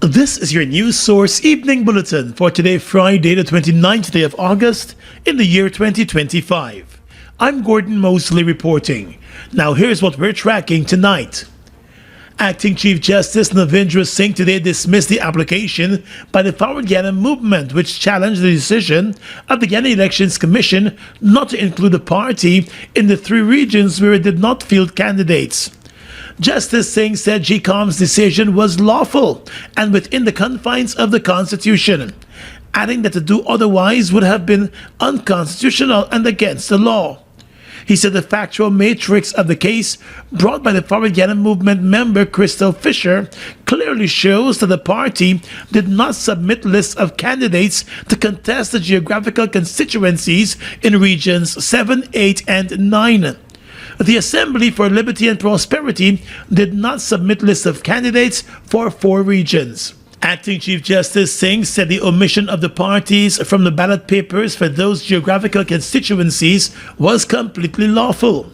This is your news source evening bulletin for today, Friday, the 29th day of August in the year 2025. I'm Gordon Mosley reporting. Now here's what we're tracking tonight. Acting Chief Justice Navindra Singh today dismissed the application by the Forward Guyana movement, which challenged the decision of the Guyana Elections Commission not to include the party in the 3 regions where it did not field candidates. Justice Singh said GECOM's decision was lawful and within the confines of the Constitution, adding that to do otherwise would have been unconstitutional and against the law. He said the factual matrix of the case brought by the Forward Guyana movement member Crystal Fisher clearly shows that the party did not submit lists of candidates to contest the geographical constituencies in regions 7, 8, and 9. The Assembly for Liberty and Prosperity did not submit lists of candidates for 4 regions. Acting Chief Justice Singh said the omission of the parties from the ballot papers for those geographical constituencies was completely lawful.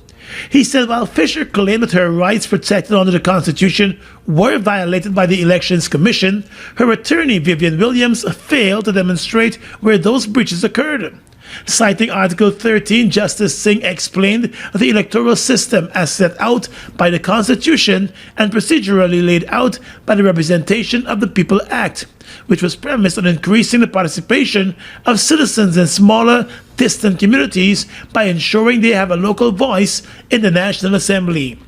He said while Fisher claimed that her rights protected under the Constitution were violated by the Elections Commission, her attorney Vivian Williams failed to demonstrate where those breaches occurred. Citing Article 13, Justice Singh explained the electoral system as set out by the Constitution and procedurally laid out by the Representation of the People Act, which was premised on increasing the participation of citizens in smaller, distant communities by ensuring they have a local voice in the National Assembly.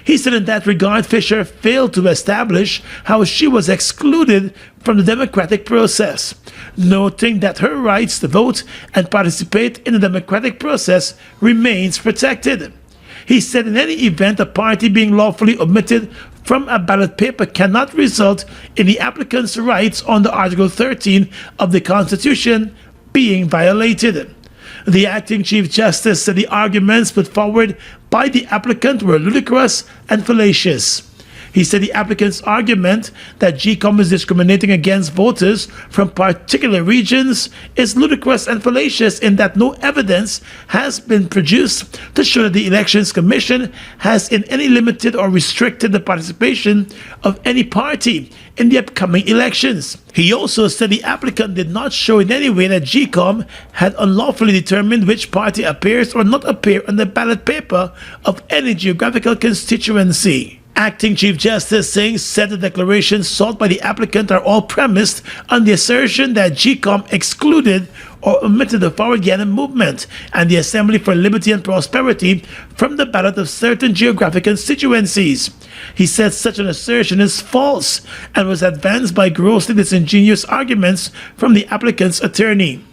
He said in that regard, Fisher failed to establish how she was excluded from the democratic process, noting that her rights to vote and participate in the democratic process remains protected. He said in any event, a party being lawfully omitted from a ballot paper cannot result in the applicant's rights under Article 13 of the Constitution being violated. The acting Chief Justice said the arguments put forward by the applicant were ludicrous and fallacious. He said the applicant's argument that GECOM is discriminating against voters from particular regions is ludicrous and fallacious in that no evidence has been produced to show that the Elections Commission has in any limited or restricted the participation of any party in the upcoming elections. He also said the applicant did not show in any way that GECOM had unlawfully determined which party appears or not appear on the ballot paper of any geographical constituency. Acting Chief Justice Singh said the declarations sought by the applicant are all premised on the assertion that GECOM excluded or omitted the Forward Guyana movement and the Assembly for Liberty and Prosperity from the ballot of certain geographic constituencies. He said such an assertion is false and was advanced by grossly disingenuous arguments from the applicant's attorney.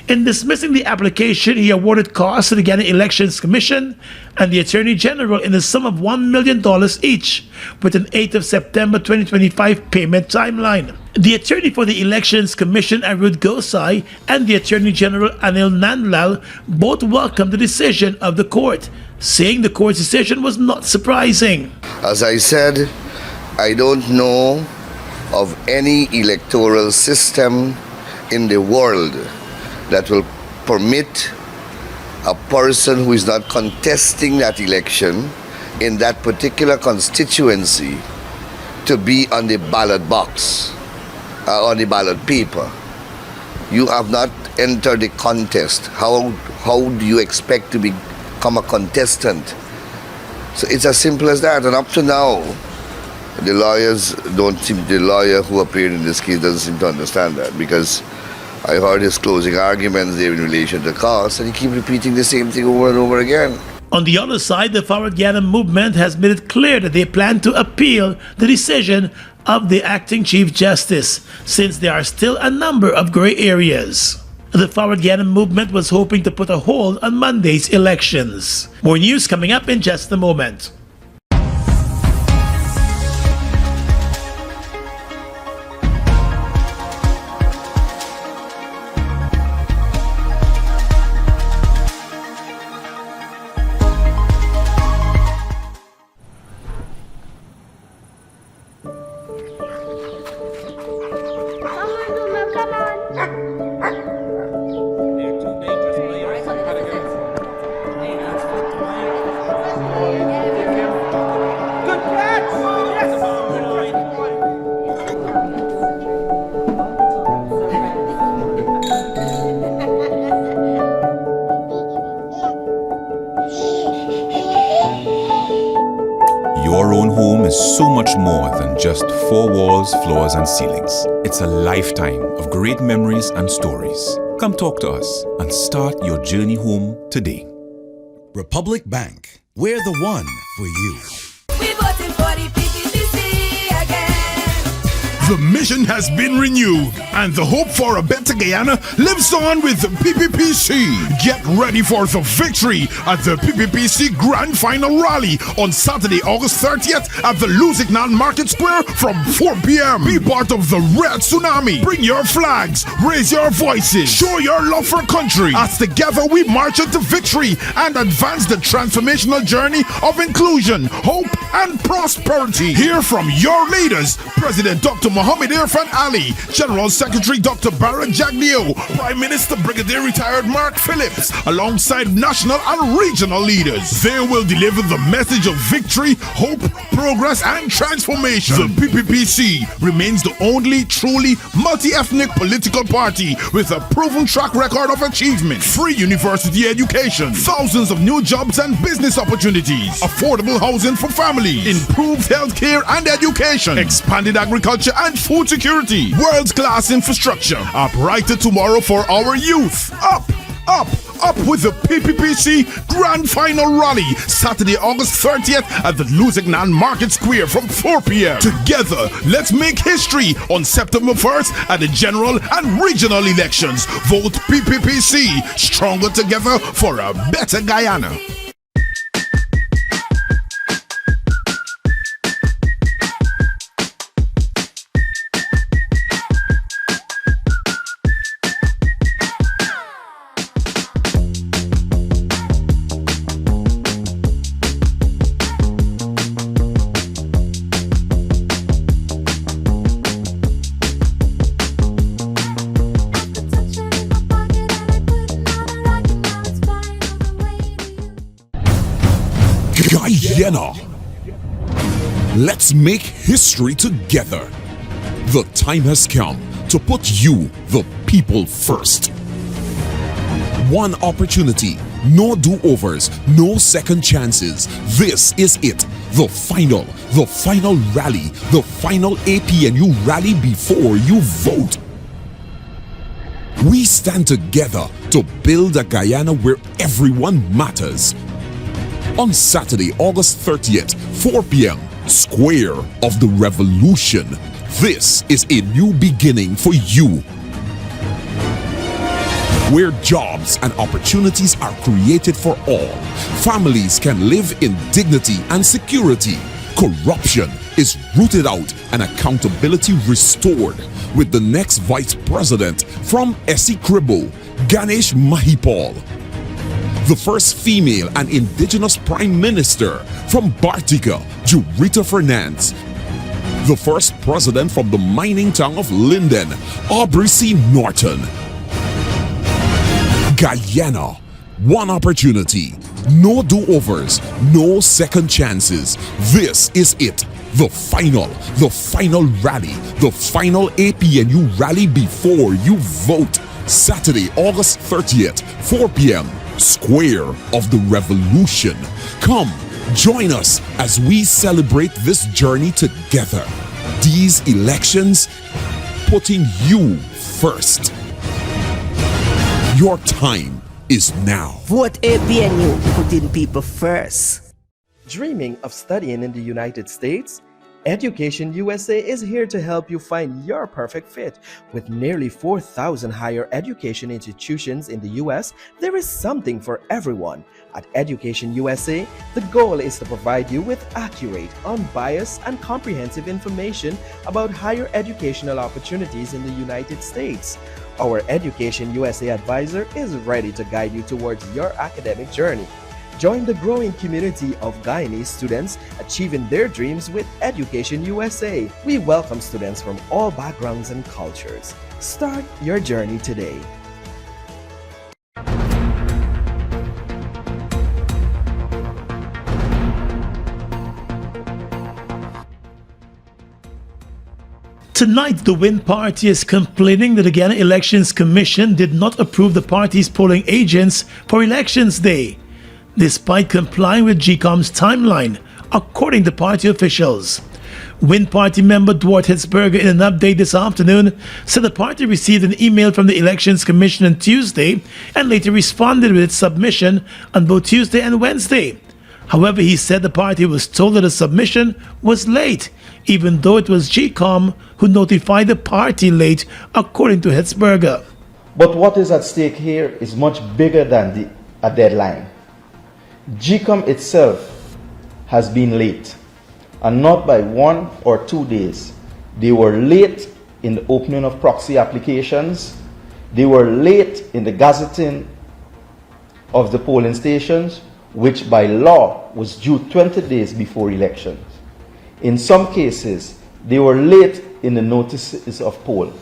In dismissing the application, he awarded costs to the Guyana Elections Commission and the Attorney General in the sum of $1 million each, with an 8th of September 2025 payment timeline. The attorney for the Elections Commission, Arud Gosai, and the Attorney General, Anil Nandlal, both welcomed the decision of the court, saying the court's decision was not surprising. As I said, I don't know of any electoral system in the world that will permit a person who is not contesting that election in that particular constituency to be on the ballot box, on the ballot paper. You have not entered the contest. How do you expect to become a contestant? So it's as simple as that. And up to now, the lawyer who appeared in this case doesn't seem to understand that, because I heard his closing arguments there in relation to costs, and he keeps repeating the same thing over and over again. On the other side, the Forward Guyana movement has made it clear that they plan to appeal the decision of the acting Chief Justice, since there are still a number of gray areas. The Forward Guyana movement was hoping to put a hold on Monday's elections. More news coming up in just a moment. our own home is so much more than just four walls, floors, and ceilings. It's a lifetime of great memories and stories. Come talk to us and start your journey home today. Republic Bank, we're the one for you. We voted for the PPPC again. The mission has been renewed, and the hope for a better Guyana lives on with the PPPC. Get ready for the victory at the PPPC Grand Final Rally on Saturday, August 30th at the Lusignan Market Square from 4 p.m. Be part of the Red Tsunami. Bring your flags, raise your voices, show your love for country as together we march into victory and advance the transformational journey of inclusion, hope, and prosperity. Hear from your leaders, President Dr. Mohammed Irfan Ali, General Secretary Dr. Barrett Jagdeo, Prime Minister Brigadier Retired Mark Phillips, alongside national and regional leaders. They will deliver the message of victory, hope, progress, and transformation. The PPPC remains the only truly multi-ethnic political party with a proven track record of achievement. Free university education, thousands of new jobs and business opportunities, affordable housing for families, improved healthcare and education, expanded agriculture and food security, world-class infrastructure. A brighter tomorrow for our youth. Up with the PPPC Grand Final Rally, Saturday, August 30th at the Lusignan Market Square from 4 p.m. Together, let's make history on September 1st at the general and regional elections. Vote PPPC, stronger together for a better Guyana. Guyana. Let's make history together. The time has come to put you, the people, first. One opportunity, no do-overs, no second chances. This is it. The final rally, the final APNU rally before you vote. We stand together to build a Guyana where everyone matters. On Saturday, August 30th, 4 p.m., Square of the Revolution. This is a new beginning for you, where jobs and opportunities are created for all. Families can live in dignity and security. Corruption is rooted out and accountability restored with the next Vice President from Esikrebo, Ganesh Mahipal. The first female and indigenous Prime Minister from Bartica, Jurita Fernandez. The first president from the mining town of Linden, Aubrey C. Norton. Guyana, one opportunity, no do-overs, no second chances. This is it. The final rally, the final APNU rally before you vote. Saturday, August 30th, 4 p.m. Square of the Revolution. Come, join us as we celebrate this journey together. These elections, putting you first. Your time is now. Vote APNU, putting people first. Dreaming of studying in the United States? Education USA is here to help you find your perfect fit. With nearly 4,000 higher education institutions in the US, there is something for everyone. At Education USA, the goal is to provide you with accurate, unbiased, and comprehensive information about higher educational opportunities in the United States. Our Education USA advisor is ready to guide you towards your academic journey. Join the growing community of Guyanese students achieving their dreams with Education USA. We welcome students from all backgrounds and cultures. Start your journey today. Tonight, the Win Party is complaining that the Guyana Elections Commission did not approve the party's polling agents for Elections Day. Despite complying with GECOM's timeline, according to party officials. Win Party member Dwight Hitzberger, in an update this afternoon, said the party received an email from the Elections Commission on Tuesday and later responded with its submission on both Tuesday and Wednesday. However, he said the party was told that the submission was late, even though it was GECOM who notified the party late, according to Hitzberger. But what is at stake here is much bigger than a deadline. GECOM itself has been late, and not by 1 or 2 days. They were late in the opening of proxy applications. They were late in the gazetting of the polling stations, which by law was due 20 days before elections. In some cases, they were late in the notices of poll.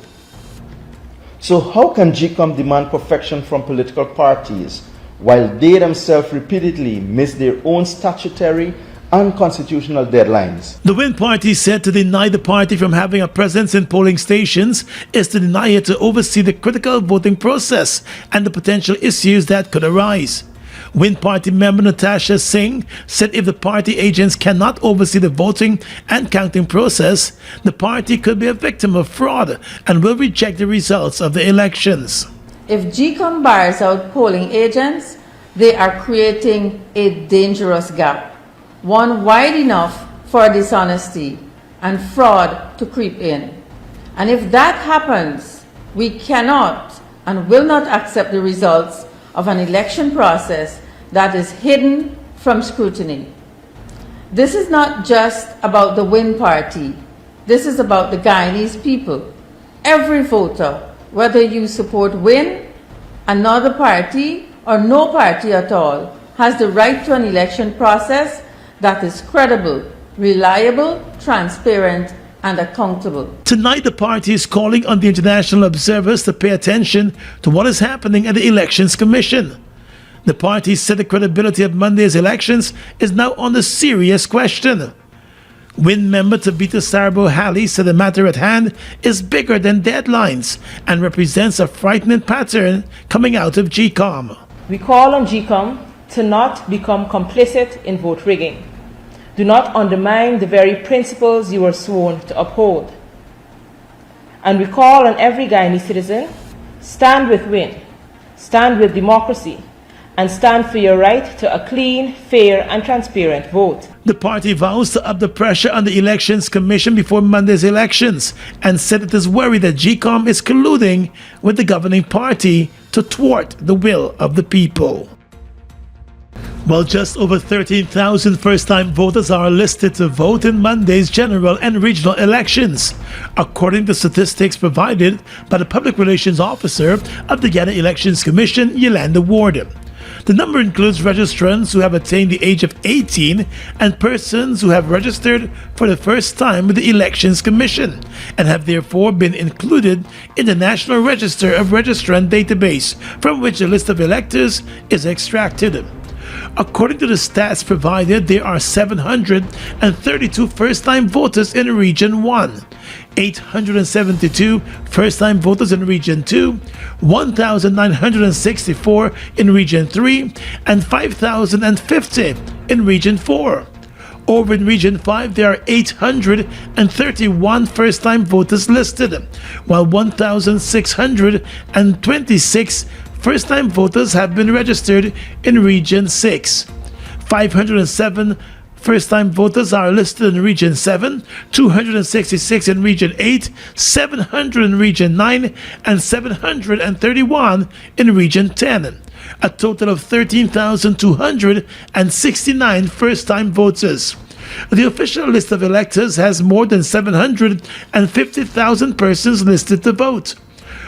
So how can GECOM demand perfection from political parties while they themselves repeatedly miss their own statutory and constitutional deadlines? The Win Party said to deny the party from having a presence in polling stations is to deny it to oversee the critical voting process and the potential issues that could arise. Win Party member Natasha Singh said if the party agents cannot oversee the voting and counting process, the party could be a victim of fraud and will reject the results of the elections. If GECOM bars out polling agents, they are creating a dangerous gap, one wide enough for dishonesty and fraud to creep in. And if that happens, we cannot and will not accept the results of an election process that is hidden from scrutiny. This is not just about the Win Party. This is about the Guyanese people. Every voter, whether you support Win, another party, or no party at all, has the right to an election process that is credible, reliable, transparent, and accountable. Tonight, the party is calling on the international observers to pay attention to what is happening at the Elections Commission. The party said the credibility of Monday's elections is now under serious question. Win member Tabitha Sarbo Halley said the matter at hand is bigger than deadlines and represents a frightening pattern coming out of GECOM. We call on GECOM to not become complicit in vote rigging. Do not undermine the very principles you were sworn to uphold. And we call on every Guyanese citizen, stand with Win, stand with democracy, and stand for your right to a clean, fair, and transparent vote. The party vows to up the pressure on the Elections Commission before Monday's elections and said it is worried that GECOM is colluding with the governing party to thwart the will of the people. Well, just over 13,000 first-time voters are listed to vote in Monday's general and regional elections, according to statistics provided by the Public Relations Officer of the Guyana Elections Commission, Yolanda Ward. The number includes registrants who have attained the age of 18 and persons who have registered for the first time with the Elections Commission and have therefore been included in the National Register of Registrant database, from which the list of electors is extracted. According to the stats provided, there are 732 first-time voters in Region 1, 872 first-time voters in Region 2, 1,964 in Region 3, and 5,050 in Region 4. Over in Region 5, there are 831 first-time voters listed, while 1,626 first-time voters have been registered in Region 6. 507 first-time voters are listed in Region 7, 266 in Region 8, 700 in Region 9, and 731 in Region 10. A total of 13,269 first-time voters. The official list of electors has more than 750,000 persons listed to vote.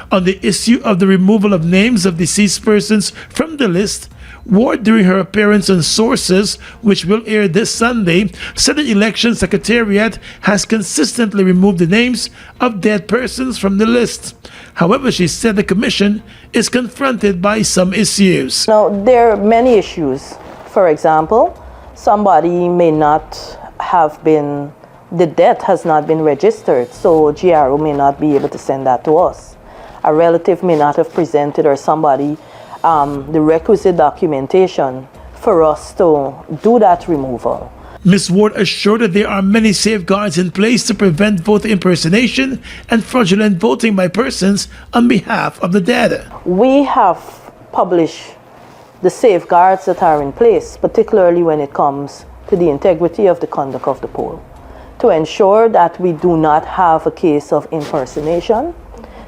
On the issue of the removal of names of deceased persons from the list, Ward, during her appearance on Sources, which will air this Sunday, said the Election Secretariat has consistently removed the names of dead persons from the list. However, she said the Commission is confronted by some issues. Now, there are many issues. For example, somebody may not have been, the death has not been registered, so GRO may not be able to send that to us. A relative may not have presented, or somebody, the requisite documentation for us to do that removal. Ms. Ward assured that there are many safeguards in place to prevent voter impersonation and fraudulent voting by persons on behalf of the dead. We have published the safeguards that are in place, particularly when it comes to the integrity of the conduct of the poll, to ensure that we do not have a case of impersonation,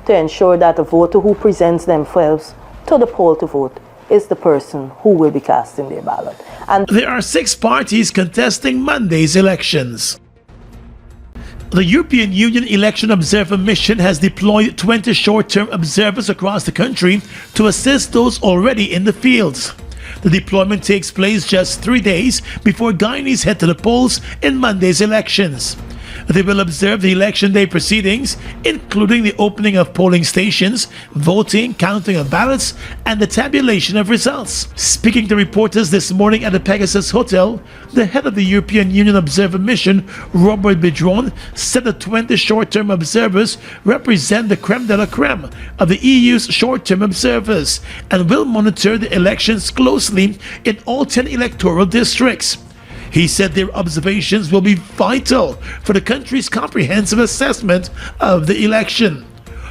to ensure that a voter who presents themselves to the poll to vote is the person who will be casting their ballot. And there are 6 parties contesting Monday's elections. The European Union Election Observer Mission has deployed 20 short-term observers across the country to assist those already in the fields. The deployment takes place just 3 days before Guyanese head to the polls in Monday's elections. They will observe the election day proceedings, including the opening of polling stations, voting, counting of ballots, and the tabulation of results. Speaking to reporters this morning at the Pegasus Hotel, the head of the European Union Observer Mission, Robert Bidron, said the 20 short-term observers represent the creme de la creme of the EU's short-term observers and will monitor the elections closely in all 10 electoral districts. He said their observations will be vital for the country's comprehensive assessment of the election.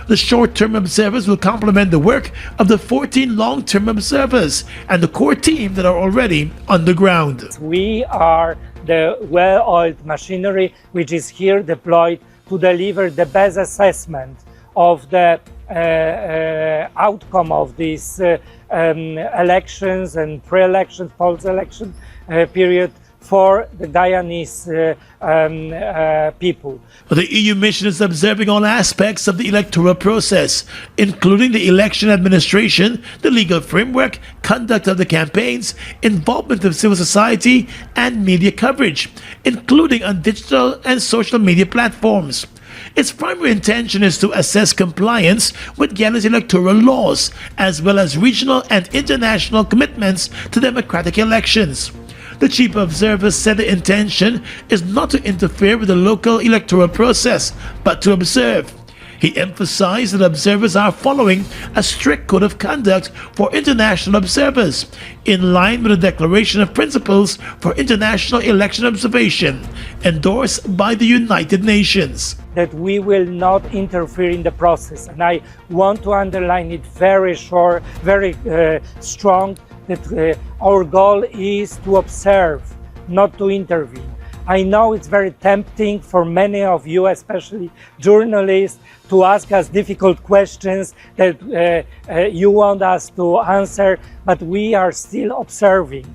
The short-term observers will complement the work of the 14 long-term observers and the core team that are already on the ground. We are the well-oiled machinery which is here deployed to deliver the best assessment of the outcome of these elections and pre-elections, post-election period for the Guyanese people. The EU mission is observing all aspects of the electoral process, including the election administration, the legal framework, conduct of the campaigns, involvement of civil society, and media coverage, including on digital and social media platforms. Its primary intention is to assess compliance with Guyana's electoral laws, as well as regional and international commitments to democratic elections. The chief observer said the intention is not to interfere with the local electoral process, but to observe. He emphasized that observers are following a strict code of conduct for international observers, in line with the Declaration of Principles for International Election Observation, endorsed by the United Nations. That we will not interfere in the process, and I want to underline it very strong, that our goal is to observe, not to intervene. I know it's very tempting for many of you, especially journalists, to ask us difficult questions that you want us to answer, but we are still observing.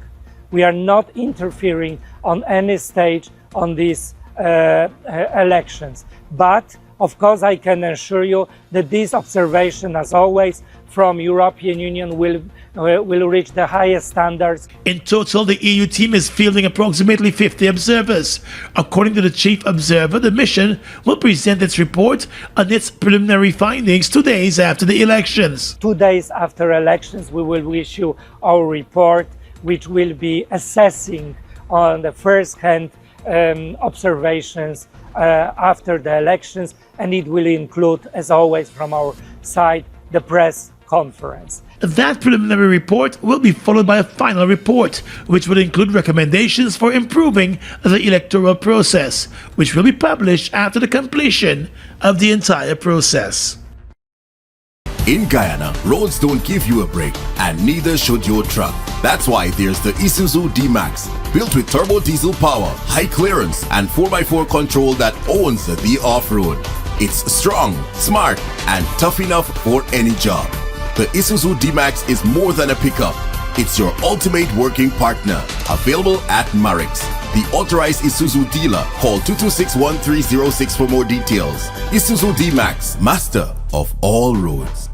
We are not interfering on any stage on these elections. But of course, I can assure you that this observation, as always, from European Union will reach the highest standards. In total, the EU team is fielding approximately 50 observers. According to the chief observer, the mission will present its report on its preliminary findings 2 days after the elections. 2 days after elections, we will issue our report, which will be assessing on the first-hand observations after the elections, and it will include, as always from our side, the press conference. That preliminary report will be followed by a final report, which will include recommendations for improving the electoral process, which will be published after the completion of the entire process. In Guyana, roads don't give you a break, and neither should your truck. That's why there's the Isuzu D-Max, built with turbo diesel power, high clearance, and 4x4 control that owns the off-road. It's strong, smart, and tough enough for any job. The Isuzu D-Max is more than a pickup. It's your ultimate working partner. Available at Marix, the authorized Isuzu dealer. Call 226-1306 for more details. Isuzu D-Max, master of all roads.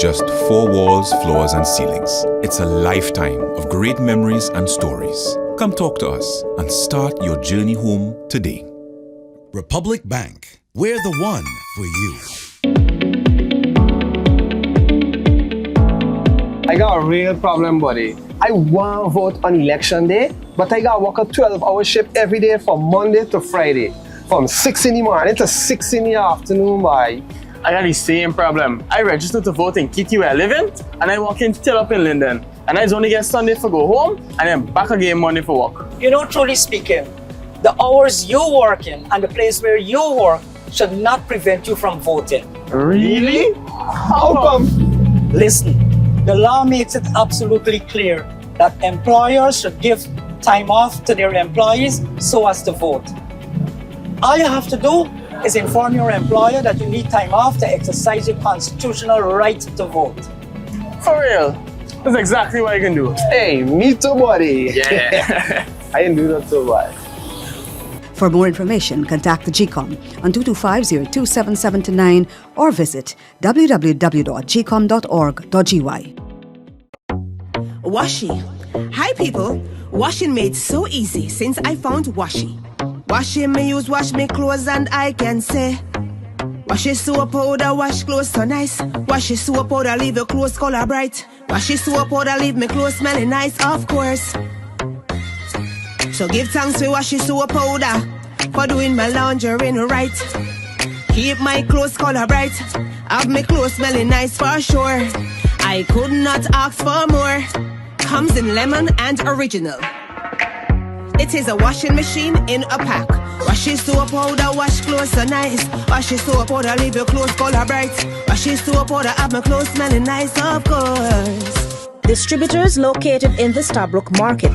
just four walls, floors, and ceilings. It's a lifetime of great memories and stories. Come talk to us and start your journey home today. Republic Bank, we're the one for you. I got a real problem, buddy. I want to vote on election day, but I got to work a 12-hour shift every day from Monday to Friday. From 6 in the morning to 6 in the afternoon, boy. I got the same problem. I registered to vote in Kitty where I live in, and I walk in till up in Linden. And I only get Sunday for go home, and then back again Monday for work. You know, truly speaking, the hours you work in and the place where you work should not prevent you from voting. Really? How come? Listen, the law makes it absolutely clear that employers should give time off to their employees so as to vote. All you have to do is inform your employer that you need time off to exercise your constitutional right to vote. For real? That's exactly what I can do. Hey, me too, buddy. Yeah. I didn't do that so bad. For more information, contact the GECOM on 225-027729 or visit www.gecom.org.gy. Washy. Hi people. Washing made so easy since I found Washy. Washing me use wash me clothes and I can say wash your soap powder, wash clothes so nice. Wash your soap powder, leave your clothes color bright. Wash your soap powder, leave me clothes smelling nice, of course. So give thanks for wash your soap powder for doing my laundry right. Keep my clothes color bright, have my clothes smelling nice for sure. I could not ask for more. Comes in lemon and original. It is a washing machine in a pack. Wash your soap powder, wash clothes so nice. Wash your soap powder, leave your clothes color bright. Wash your soap powder, have my clothes smelling nice, of course. Distributors located in the Stabrook Market.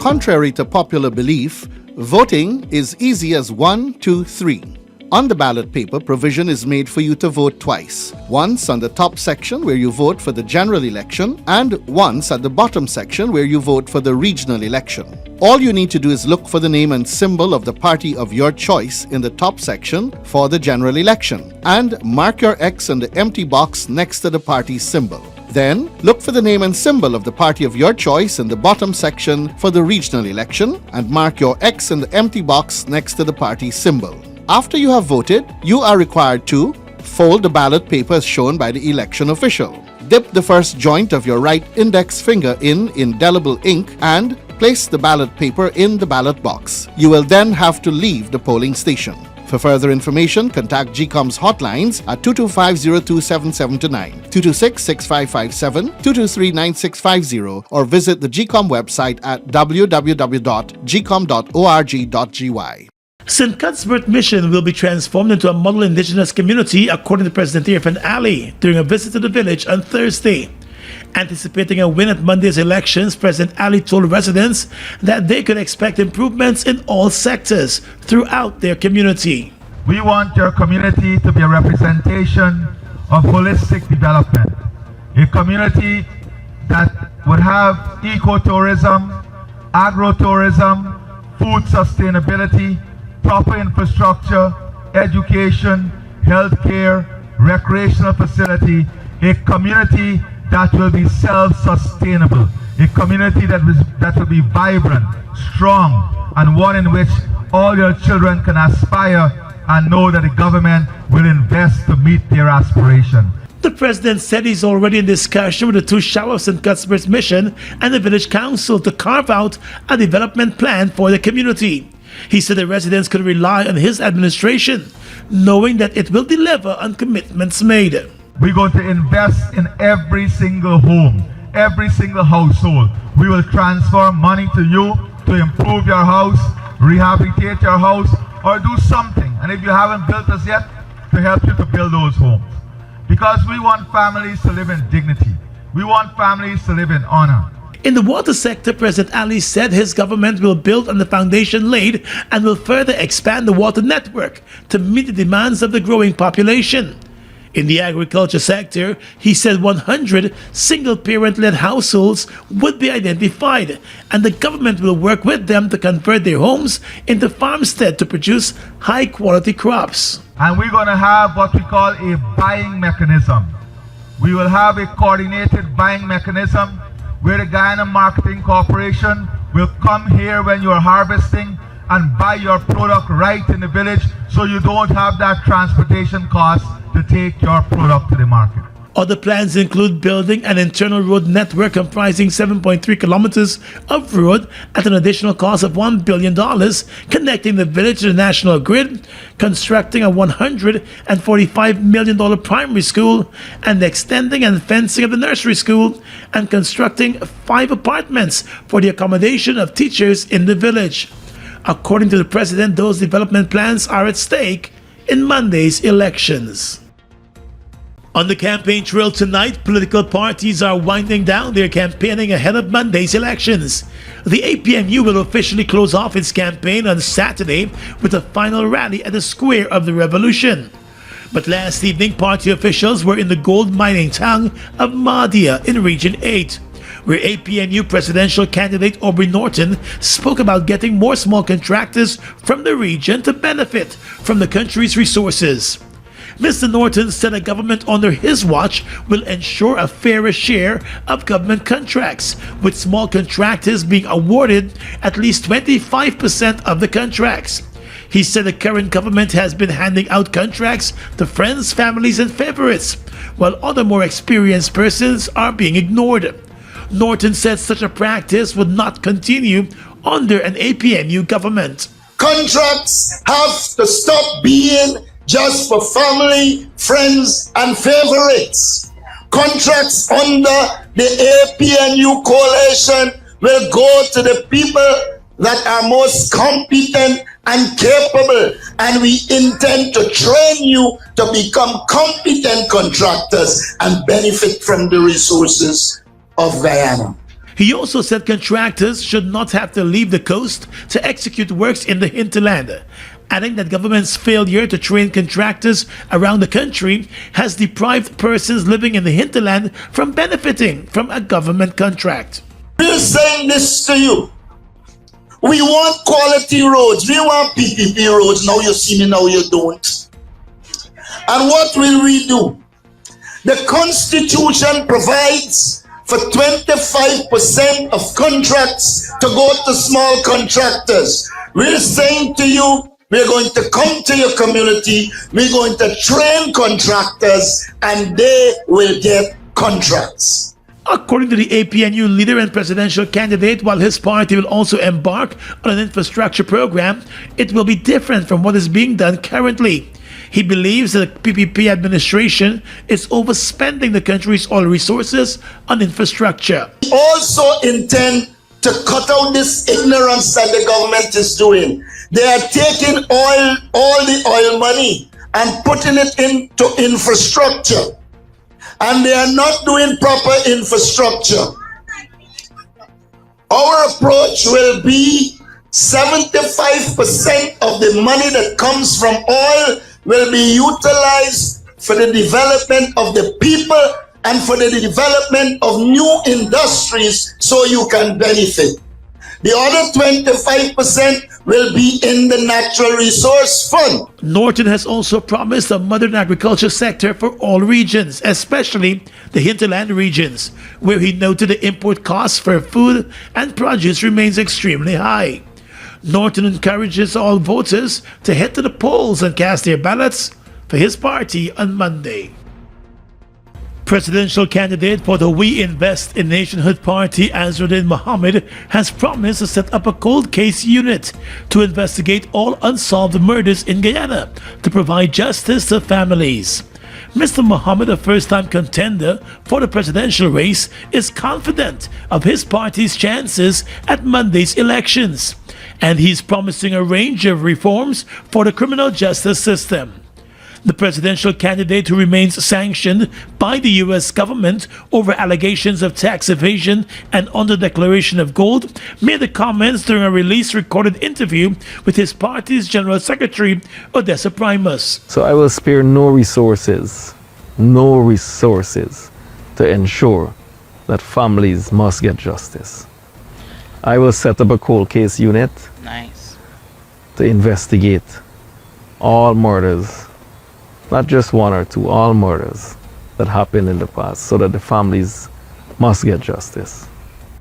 Contrary to popular belief, voting is easy as 1, 2, 3. On the ballot paper, provision is made for you to vote twice. Once on the top section where you vote for the general election, and once at the bottom section where you vote for the regional election. All you need to do is look for the name and symbol of the party of your choice in the top section for the general election, and mark your X in the empty box next to the party's symbol. Then, look for the name and symbol of the party of your choice in the bottom section for the regional election, and mark your X in the empty box next to the party's symbol. After you have voted, you are required to fold the ballot paper as shown by the election official. Dip the first joint of your right index finger in indelible ink and place the ballot paper in the ballot box. You will then have to leave the polling station. For further information, contact GECOM's hotlines at 225-027729, 226-6557, 223-9650, or visit the GECOM website at www.gecom.org.gy. St. Cuthbert Mission will be transformed into a model indigenous community, according to President Irfan Ali during a visit to the village on Thursday. Anticipating a win at Monday's elections, President Ali told residents that they could expect improvements in all sectors throughout their community. We want your community to be a representation of holistic development, a community that would have ecotourism, agrotourism, food sustainability, proper infrastructure, education, healthcare, recreational facility, a community that will be self-sustainable, a community that will be vibrant, strong, and one in which all your children can aspire and know that the government will invest to meet their aspiration. The president said he's already in discussion with the two Shallow St. Cuthbert's Mission and the village council to carve out a development plan for the community. He said the residents could rely on his administration, knowing that it will deliver on commitments made. We're going to invest in every single home, every single household. We will transfer money to you to improve your house, rehabilitate your house, or do something. And if you haven't built us yet, to help you to build those homes. Because we want families to live in dignity. We want families to live in honor. In the water sector, President Ali said his government will build on the foundation laid and will further expand the water network to meet the demands of the growing population. In the agriculture sector, he said 100 single-parent-led households would be identified, and the government will work with them to convert their homes into farmstead to produce high-quality crops. And we're going to have what we call a buying mechanism. We will have a coordinated buying mechanism where the Guyana Marketing Corporation will come here when you're harvesting and buy your product right in the village, so you don't have that transportation cost to take your product to the market. Other plans include building an internal road network comprising 7.3 kilometers of road at an additional cost of $1 billion, connecting the village to the national grid, constructing a $145 million primary school, and extending and fencing of the nursery school, and constructing 5 apartments for the accommodation of teachers in the village. According to the president, those development plans are at stake in Monday's elections. On the campaign trail tonight, political parties are winding down their campaigning ahead of Monday's elections. The APNU will officially close off its campaign on Saturday with a final rally at the Square of the Revolution. But last evening, party officials were in the gold mining town of Mahdia in Region 8, where APNU presidential candidate Aubrey Norton spoke about getting more small contractors from the region to benefit from the country's resources. Mr. Norton said a government under his watch will ensure a fairer share of government contracts, with small contractors being awarded at least 25% of the contracts. He said the current government has been handing out contracts to friends, families, and favorites, while other more experienced persons are being ignored. Norton said such a practice would not continue under an APNU government. Contracts have to stop being just for family, friends, and favorites. Contracts under the APNU coalition will go to the people that are most competent and capable, and we intend to train you to become competent contractors and benefit from the resources of Guyana. He also said contractors should not have to leave the coast to execute works in the hinterland, adding that government's failure to train contractors around the country has deprived persons living in the hinterland from benefiting from a government contract. We're saying this to you. We want quality roads. We want PPP roads. Now you see me, now you don't. And what will we do? The Constitution provides for 25% of contracts to go to small contractors. We're saying to you, we're going to come to your community, we're going to train contractors, and they will get contracts. According to the APNU leader and presidential candidate, while his party will also embark on an infrastructure program, it will be different from what is being done currently. He believes that the PPP administration is overspending the country's oil resources on infrastructure. We also intend to cut out this ignorance that the government is doing. They are taking all the oil money and putting it into infrastructure. And they are not doing proper infrastructure. Our approach will be 75% of the money that comes from oil will be utilized for the development of the people and for the development of new industries so you can benefit. The other 25% will be in the Natural Resource Fund. Norton has also promised a modern agriculture sector for all regions, especially the hinterland regions, where he noted the import costs for food and produce remains extremely high. Norton encourages all voters to head to the polls and cast their ballots for his party on Monday. Presidential candidate for the We Invest in Nationhood Party, Azruddin Mohammed, has promised to set up a cold case unit to investigate all unsolved murders in Guyana to provide justice to families. Mr. Mohammed, a first-time contender for the presidential race, is confident of his party's chances at Monday's elections, and he's promising a range of reforms for the criminal justice system. The presidential candidate, who remains sanctioned by the U.S. government over allegations of tax evasion and under-declaration of gold, made the comments during a release-recorded interview with his party's General Secretary, Odessa Primus. So I will spare no resources no resources to ensure that families must get justice. I will set up a cold case unit to investigate all murders, not just one or two, all murders that happened in the past, so that the families must get justice.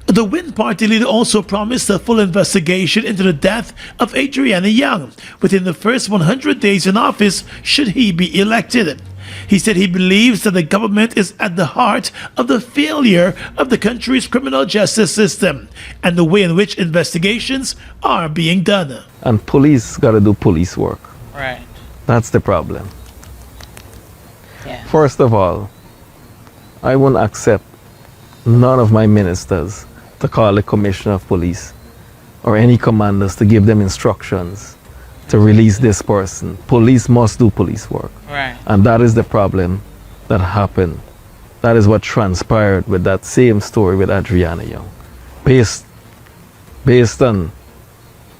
The Win Party leader also promised a full investigation into the death of Adriana Young within the first 100 days in office should he be elected. He said he believes that the government is at the heart of the failure of the country's criminal justice system and the way in which investigations are being done. And police got to do police work. Right. That's the problem. Yeah. First of all, I won't accept none of my ministers to call the commissioner of police or any commanders to give them instructions to release this person. Police must do police work. Right. And that is the problem that happened. That is what transpired with that same story with Adriana Young. Based on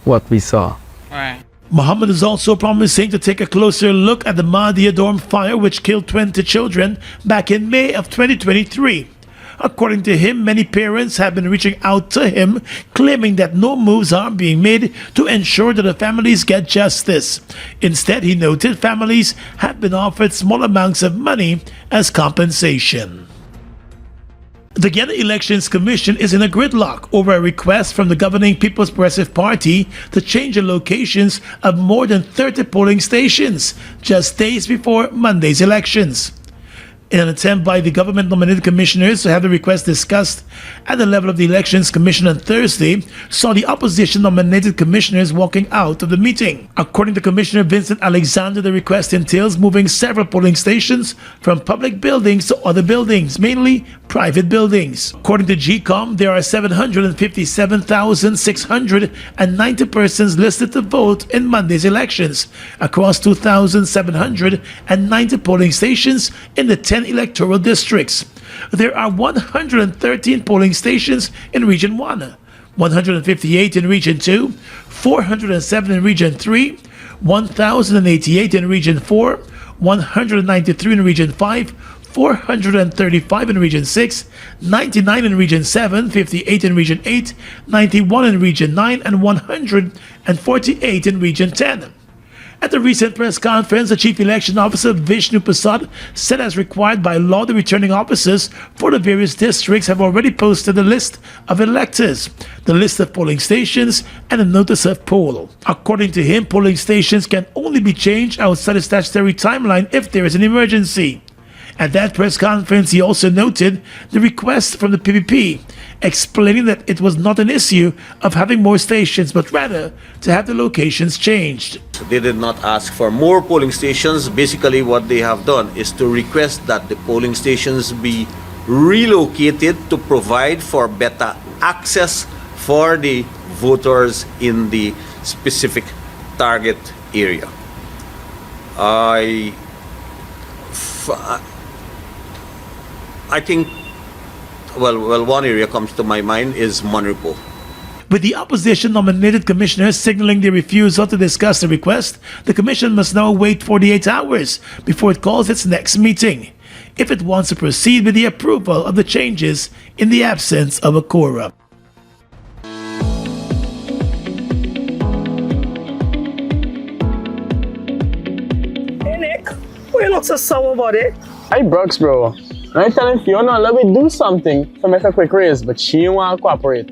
what we saw. Right. Muhammad is also promising to take a closer look at the Mahdia dorm fire which killed 20 children back in May of 2023. According to him, many parents have been reaching out to him, claiming that no moves are being made to ensure that the families get justice. Instead, he noted families have been offered small amounts of money as compensation. The Guyana Elections Commission is in a gridlock over a request from the governing People's Progressive Party to change the locations of more than 30 polling stations just days before Monday's elections. In an attempt by the government-nominated commissioners to have the request discussed at the level of the Elections Commission on Thursday, saw the opposition-nominated commissioners walking out of the meeting. According to Commissioner Vincent Alexander, the request entails moving several polling stations from public buildings to other buildings, mainly private buildings. According to GECOM, there are 757,690 persons listed to vote in Monday's elections across 2,790 polling stations in the 10 electoral districts. There are 113 polling stations in Region 1, 158 in Region 2, 407 in Region 3, 1,088 in Region 4, 193 in Region 5, 435 in Region 6, 99 in Region 7, 58 in Region 8, 91 in Region 9, and 148 in Region 10. At the recent press conference, the Chief Election Officer Vishnu Prasad said as required by law, the returning officers for the various districts have already posted a list of electors, the list of polling stations, and a notice of poll. According to him, polling stations can only be changed outside the statutory timeline if there is an emergency. At that press conference, he also noted the request from the PPP, explaining that it was not an issue of having more stations, but rather to have the locations changed. They did not ask for more polling stations. Basically, what they have done is to request that the polling stations be relocated to provide for better access for the voters in the specific target area. I think, well, one area comes to my mind is Monrepo. With the opposition-nominated commissioners signaling their refusal to discuss the request, the commission must now wait 48 hours before it calls its next meeting, if it wants to proceed with the approval of the changes in the absence of a quorum. Hey Nick, why you look so sour about it? Hey Brooks, bro. I telling Fiona, let me do something to make a quick raise, but she don't want to cooperate.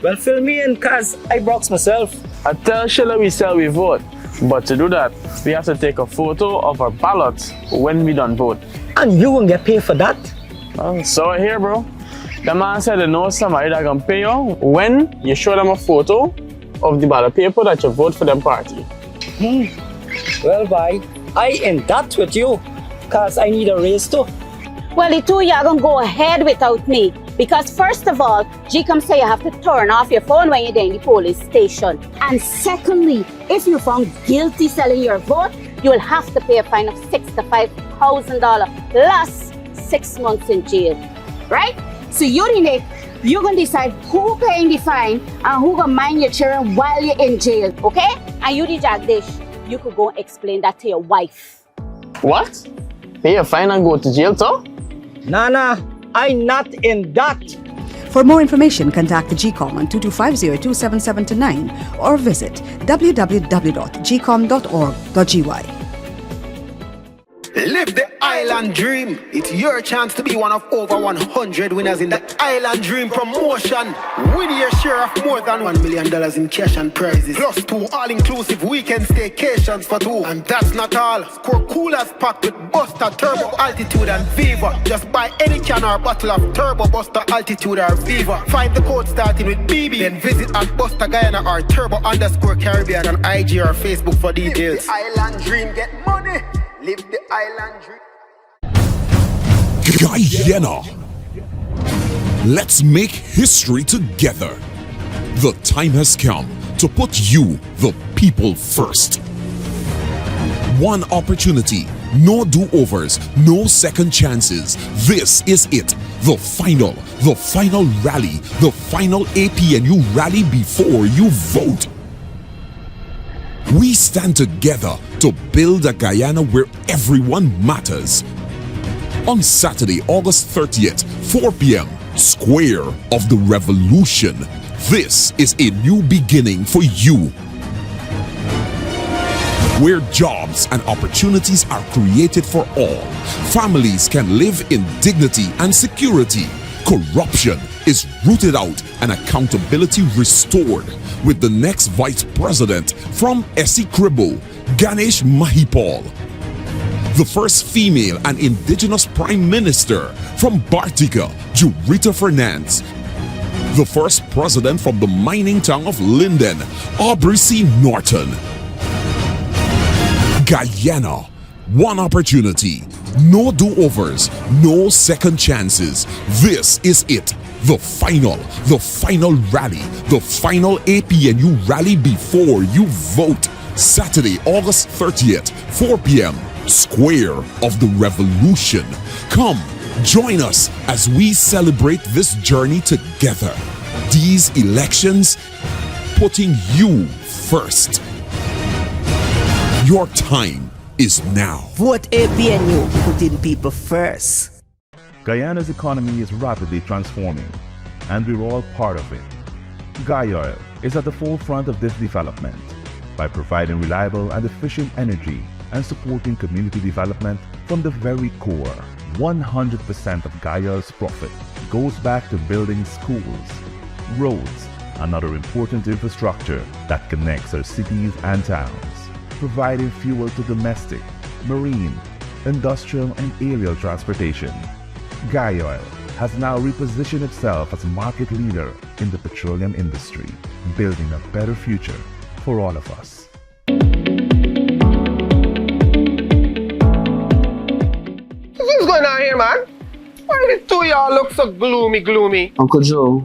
Well, fill me in, cause I broke myself. I tell Sheila we sell we vote, but to do that, we have to take a photo of our ballots when we done vote. And you won't get paid for that? So I hear, bro. The man said they know somebody that can pay you when you show them a photo of the ballot paper that you vote for them party. Well, bye. I in that with you, cause I need a raise too. Well, the two of you are going to go ahead without me. Because first of all, GECOM say you have to turn off your phone when you're in the police station. And secondly, if you're found guilty selling your vote, you will have to pay a fine of $6,000 to $5,000 plus 6 months in jail. Right? So you're going to decide who paying the fine and who going to mind your children while you're in jail. Okay? And you, the Jagdish, you could go and explain that to your wife. What? Pay a fine and go to jail too? Nah, I'm not in that. For more information, contact the GECOM on 2250-27729 or visit www.gecom.org.gy. Live the island dream. It's your chance to be one of over 100 winners in the Island Dream promotion. Win your share of more than $1 million in cash and prizes, plus 2 all-inclusive weekend staycations for 2. And that's not all. Score coolers packed with Busta Turbo, Altitude and Viva. Just buy any can or bottle of Turbo, Busta, Altitude or Viva. Find the code starting with BB, then visit at Busta Guyana or Turbo_Caribbean on IG or Facebook for details. Live the island dream, get money. Live the island dream. Guyana. Let's make history together. The time has come to put you, the people, first. One opportunity, no do-overs, no second chances. This is it. The final rally, the final APNU rally before you vote. We stand together to build a Guyana where everyone matters. On Saturday, August 30th, 4 p.m., Square of the Revolution. This is a new beginning for you, where jobs and opportunities are created for all. Families can live in dignity and security. Corruption is rooted out and accountability restored, with the next vice president from Esikrebo, Ganesh Mahipal. The first female and indigenous prime minister from Bartica, Jurita Fernandez. The first president from the mining town of Linden, Aubrey C. Norton. Guyana, one opportunity, no do-overs, no second chances. This is it. The final rally, the final APNU rally before you vote. Saturday, August 30th, 4 p.m., Square of the Revolution. Come, join us as we celebrate this journey together. These elections, putting you first. Your time is now. Vote APNU, putting people first. Guyana's economy is rapidly transforming, and we're all part of it. Guyoil is at the forefront of this development by providing reliable and efficient energy and supporting community development from the very core. 100% of Guyoil's profit goes back to building schools, roads, and other important infrastructure that connects our cities and towns, providing fuel to domestic, marine, industrial, and aerial transportation. Guyoil has now repositioned itself as a market leader in the petroleum industry, building a better future for all of us. What's going on here, man? Why the two of y'all look so gloomy? Uncle Joe,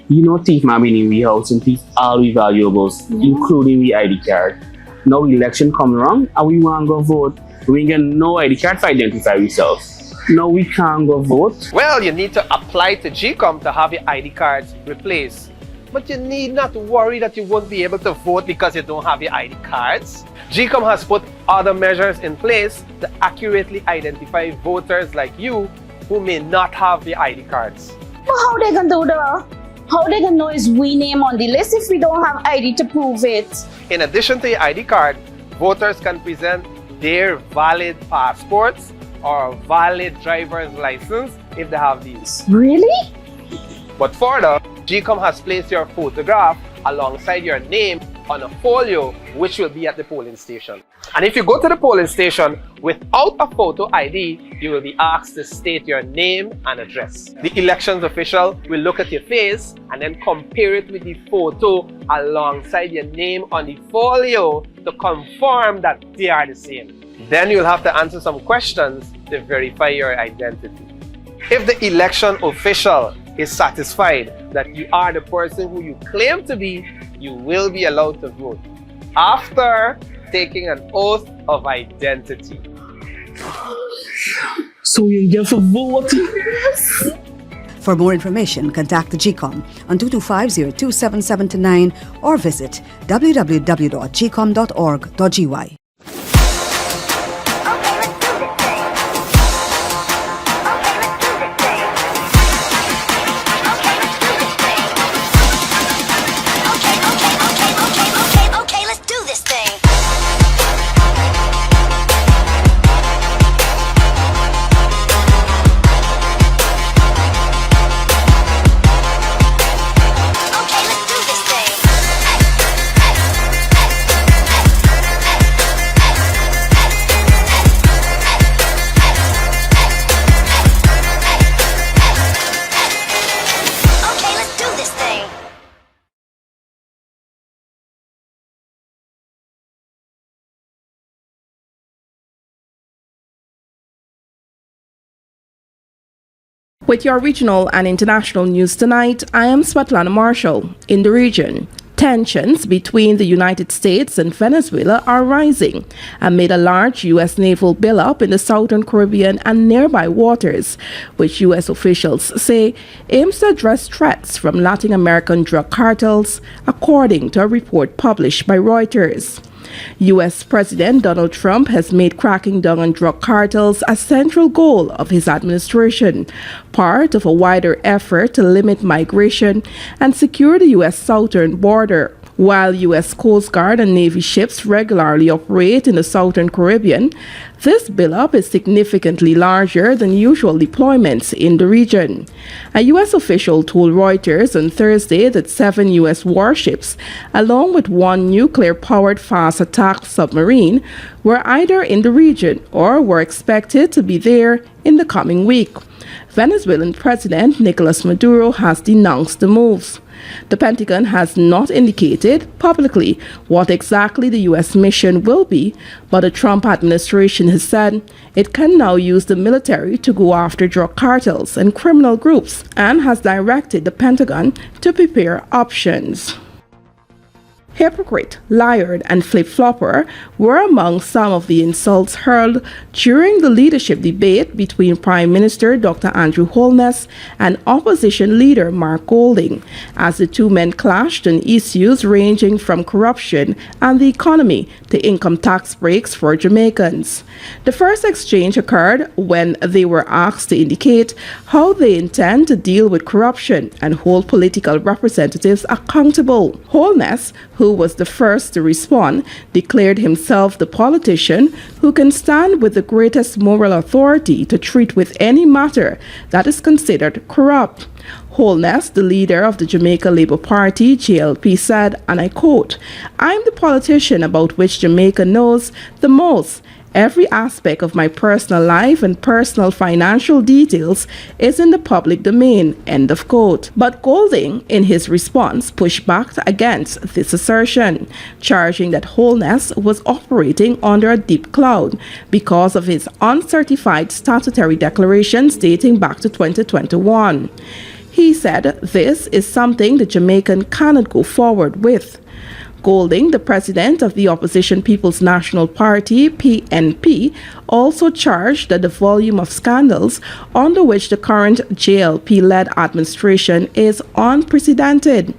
you know thief man been in we house and thief all we valuables, including we ID card. Now election come around and we want to go vote. We ain't get no ID card to identify ourselves. Now we can't go vote. Well, you need to apply to GECOM to have your ID cards replaced. But you need not worry that you won't be able to vote because you don't have your ID cards. GECOM has put other measures in place to accurately identify voters like you who may not have the ID cards. But how they gonna do that? How they gonna know is we name on the list if we don't have ID to prove it? In addition to your ID card, voters can present their valid passports or valid driver's license if they have these. Really? But further, GECOM has placed your photograph alongside your name on a folio which will be at the polling station. And if you go to the polling station without a photo ID, you will be asked to state your name and address. The elections official will look at your face and then compare it with the photo alongside your name on the folio to confirm that they are the same. Then you'll have to answer some questions to verify your identity. If the election official is satisfied that you are the person who you claim to be, you will be allowed to vote after taking an oath of identity. So you get for voting? For more information, contact the GECOM on 225-027729 or visit www.gecom.org.gy. With your regional and international news tonight, I am Svetlana Marshall. In the region, tensions between the United States and Venezuela are rising amid a large U.S. naval buildup in the southern Caribbean and nearby waters, which U.S. officials say aims to address threats from Latin American drug cartels, according to a report published by Reuters. U.S. President Donald Trump has made cracking down on drug cartels a central goal of his administration, part of a wider effort to limit migration and secure the U.S. southern border. While U.S. Coast Guard and Navy ships regularly operate in the southern Caribbean, this buildup is significantly larger than usual deployments in the region. A U.S. official told Reuters on Thursday that 7 U.S. warships, along with 1 nuclear-powered fast attack submarine, were either in the region or were expected to be there in the coming week. Venezuelan President Nicolas Maduro has denounced the moves. The Pentagon has not indicated publicly what exactly the U.S. mission will be, but the Trump administration has said it can now use the military to go after drug cartels and criminal groups and has directed the Pentagon to prepare options. Hypocrite, liar, and flip-flopper were among some of the insults hurled during the leadership debate between Prime Minister Dr. Andrew Holness and opposition leader Mark Golding, as the two men clashed on issues ranging from corruption and the economy to income tax breaks for Jamaicans. The first exchange occurred when they were asked to indicate how they intend to deal with corruption and hold political representatives accountable. Holness, who was the first to respond, declared himself the politician who can stand with the greatest moral authority to treat with any matter that is considered corrupt. Holness, the leader of the Jamaica Labour Party, JLP, said, and I quote, "I'm the politician about which Jamaica knows the most. Every aspect of my personal life and personal financial details is in the public domain," end of quote. But Golding, in his response, pushed back against this assertion, charging that Holness was operating under a deep cloud because of his uncertified statutory declarations dating back to 2021. He said this is something the Jamaican cannot go forward with. Golding, the president of the opposition People's National Party, PNP, also charged that the volume of scandals under which the current JLP-led administration is unprecedented.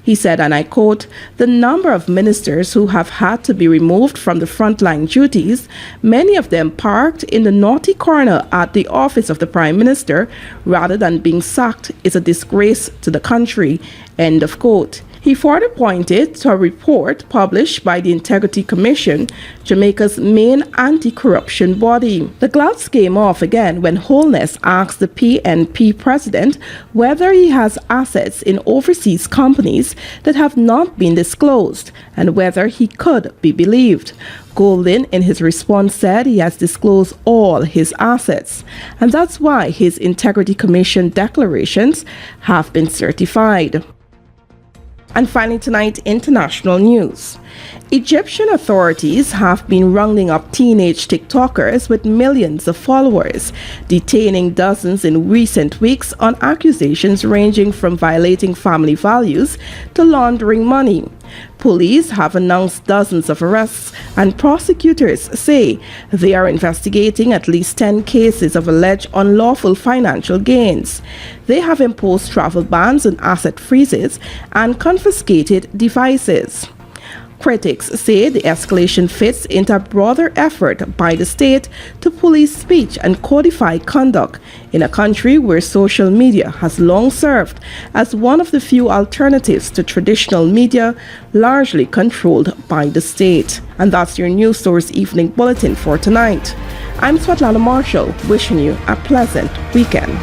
He said, and I quote, "The number of ministers who have had to be removed from the frontline duties, many of them parked in the naughty corner at the office of the Prime Minister rather than being sacked, is a disgrace to the country," end of quote. He further pointed to a report published by the Integrity Commission, Jamaica's main anti-corruption body. The gloves came off again when Holness asked the PNP president whether he has assets in overseas companies that have not been disclosed and whether he could be believed. Golding, in his response, said he has disclosed all his assets, and that's why his Integrity Commission declarations have been certified. And finally tonight, international news. Egyptian authorities have been rounding up teenage TikTokers with millions of followers, detaining dozens in recent weeks on accusations ranging from violating family values to laundering money. Police have announced dozens of arrests, and prosecutors say they are investigating at least 10 cases of alleged unlawful financial gains. They have imposed travel bans and asset freezes and confiscated devices. Critics say the escalation fits into a broader effort by the state to police speech and codify conduct in a country where social media has long served as one of the few alternatives to traditional media, largely controlled by the state. And that's your News Source Evening Bulletin for tonight. I'm Svetlana Marshall, wishing you a pleasant weekend.